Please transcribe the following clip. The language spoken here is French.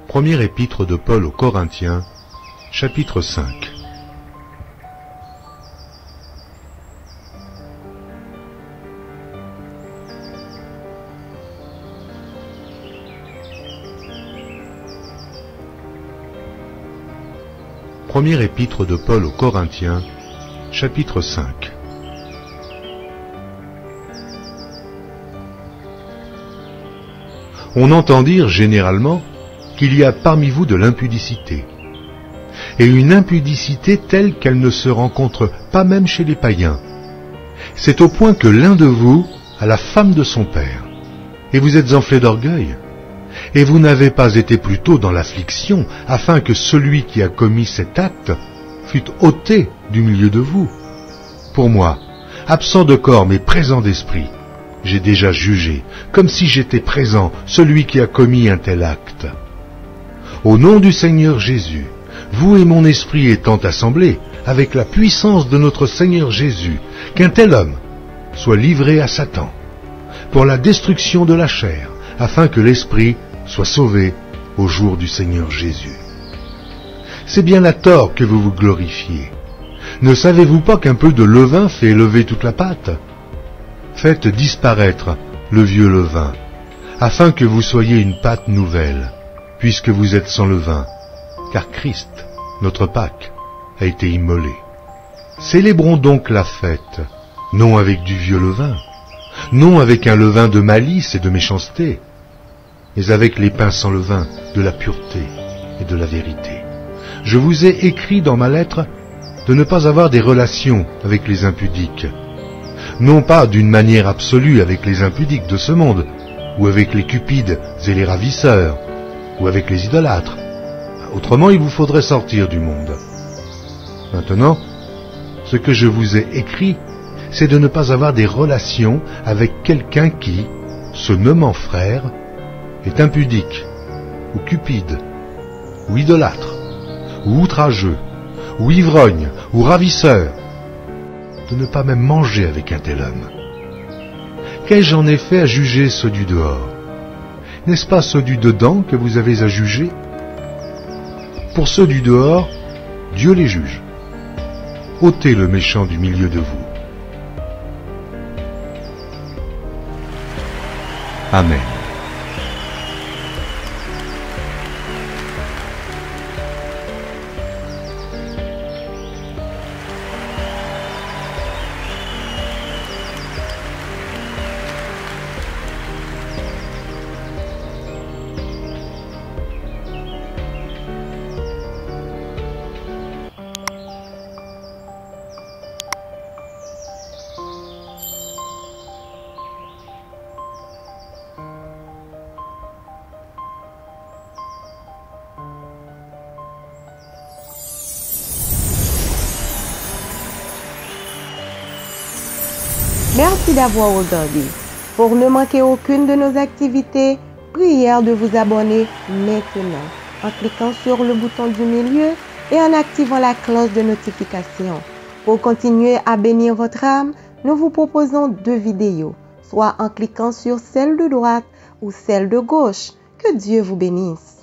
Première épître de Paul aux Corinthiens, chapitre 5. Première épître de Paul aux Corinthiens, chapitre 5. On entend dire généralement qu'il y a parmi vous de l'impudicité, et une impudicité telle qu'elle ne se rencontre pas même chez les païens. C'est au point que l'un de vous a la femme de son père, et vous êtes enflé d'orgueil. Et vous n'avez pas été plutôt dans l'affliction, afin que celui qui a commis cet acte fût ôté du milieu de vous. Pour moi, absent de corps mais présent d'esprit, j'ai déjà jugé, comme si j'étais présent, celui qui a commis un tel acte. Au nom du Seigneur Jésus, vous et mon esprit étant assemblés, avec la puissance de notre Seigneur Jésus, qu'un tel homme soit livré à Satan, pour la destruction de la chair, afin que l'esprit soit sauvé au jour du Seigneur Jésus. C'est bien à tort que vous vous glorifiez. Ne savez-vous pas qu'un peu de levain fait lever toute la pâte? Faites disparaître le vieux levain, afin que vous soyez une pâte nouvelle, puisque vous êtes sans levain, car Christ, notre Pâque, a été immolé. Célébrons donc la fête, non avec du vieux levain, non avec un levain de malice et de méchanceté, mais avec les pains sans levain de la pureté et de la vérité. Je vous ai écrit dans ma lettre de ne pas avoir des relations avec les impudiques, non pas d'une manière absolue avec les impudiques de ce monde, ou avec les cupides et les ravisseurs, ou avec les idolâtres. Autrement, il vous faudrait sortir du monde. Maintenant, ce que je vous ai écrit, c'est de ne pas avoir des relations avec quelqu'un qui, se nommant frère, est impudique, ou cupide, ou idolâtre, ou outrageux, ou ivrogne, ou ravisseur, de ne pas même manger avec un tel homme. Qu'ai-je en effet à juger ceux du dehors? N'est-ce pas ceux du dedans que vous avez à juger? Pour ceux du dehors, Dieu les juge. Ôtez le méchant du milieu de vous. Amen. Merci d'avoir regardé. Pour ne manquer aucune de nos activités, prière de vous abonner maintenant en cliquant sur le bouton du milieu et en activant la cloche de notification. Pour continuer à bénir votre âme, nous vous proposons 2 vidéos, soit en cliquant sur celle de droite ou celle de gauche. Que Dieu vous bénisse.